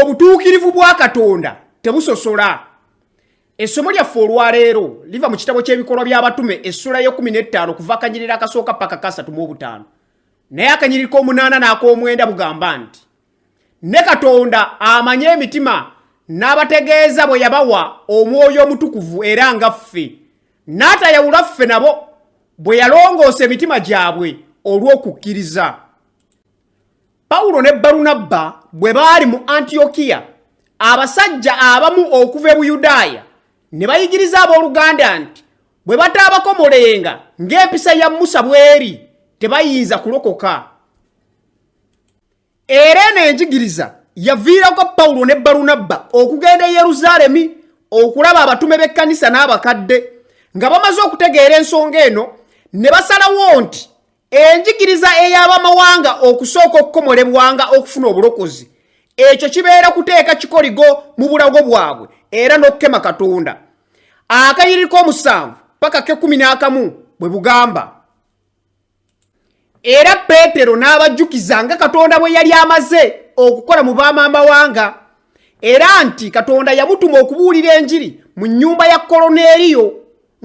obutuukirivu bwa Katonda tebusosola. Essomo lyaffe olwaleero liva mu kitabo ky'ebikolwa by'abatume essula y'e15 kuva akanyiriri akasooka paka kasatu mu obutaano. Naye akanyiriri k'omunaana n'ak'omwenda bugamba nti ne Katonda amanye emitima n'abategeeza bwe yabawa Omwoyo Omutukuvu era nga ffe, n'atayawula ffe nabo bwe yalongoosa emitima gyabwe olw'okukkiriza. Pawulo ne Balunabba bwe baali mu Antiyokiya, abasajja abamu okuva e Buyudaaya ne bayigiriza abooluganda nti bwe bataabakomolenga ng'empisa ya Musa bw'eri tebayinza kulokoka. Era eno enjigiriza yaviirako Pawulo ne Balunabba okugenda e Yerusaalemi okulaba abatume b'ekkanisa n'abakadde. Nga bamaze okutegeera ensonga eno ne basalawo nti enjigiriza ey'abamawanga okusooka okukomolebwanga okufuna obulokozi, ekyo kibeera kuteeka kikoligo mu bulago bwabwe era n'okukema Katonda. Akanyiriri k'omusanvu paka ke11 bwe bugamba. Era Peetero n'abajjukiza nga Katonda bwe yali amaze okukola mu baamawanga, era nti Katonda yamutuma okubuulira enjiri mu nnyumba ya Koloneeriyo,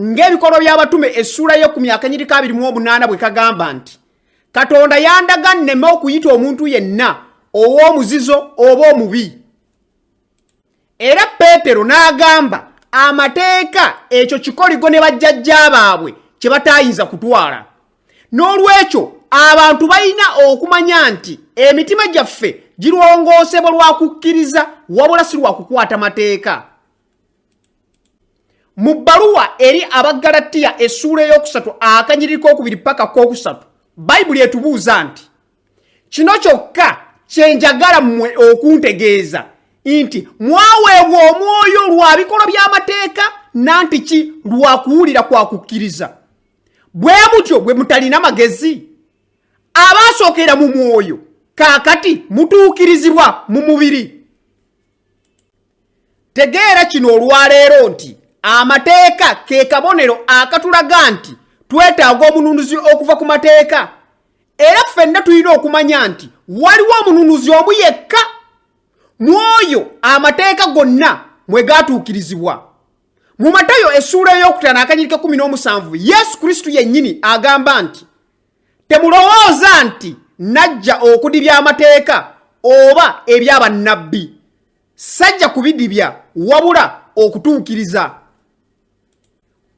ng'ebikolwa by'abatume essula y'e10 akanyiriri ka 28 bwe kagamba nti Katonda yandaga nneme okuyita omuntu yenna ow'omuzizo oba omubi. Era Peetero n'agamba amateeka ekyo kikoligo ne bajjajja baabwe kye bataayinza kutwala. N'olwekyo abantu balina okumanya nti emitima gyaffe girongosebwa lwa kukkiriza wabula si lwa kukwata mateeka. Mu bbaluwa eri Abagalatiya essula ey'okusatu akanyiriri k'okubiri paka k'okusatu, Bayibuli etubuuza nti kino kyokka kye njagala mmwe okuntegeeza nti mwaweebwa Omwoyo lwa bikolwa by'amateeka nanti ki lwa kuwulira kwa kukkiriza. Bwe mutyo bwe mutalina magezi. Abaasookera mu mwoyo kaakati mutuukirizibwa mu mubiri. Tegeera kino olwaleero nti amateeka ke kabonero akatulaga nti twetaaga omununuzi okuva ku mateeka. Era ffenna tulina okumanya nti waliwo omununuzi omu yekka. Mwoyo amateeka gonna mwe gaatuukirizibwa. Mu Matayo essula ey'okutaano akanyiriri ke17 Yesu Kristo yennyini agamba nti temulowooza nti najja okudibya amateeka oba eby'abannabbi. Sajja kubidibya wabula okutuukiriza.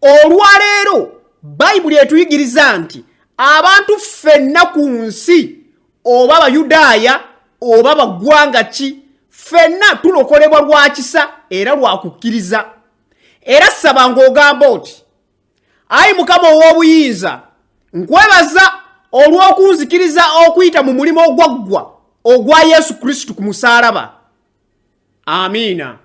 Olwaleero Bayibuli etuyigiriza nti abantu ffenna ku nsi oba Abayudaaya oba baggwanga ki, ffenna tulokolebwa lwa kisa era lwa kukkiriza. Era ssaba ng'ogamba oti ayi Mukama ow'obuyinza, nkwebaza olw'okunzikiriza okuyita mu mulimo ogwaggwa ogwa Yesu Kristo ku musaalaba. Amiina.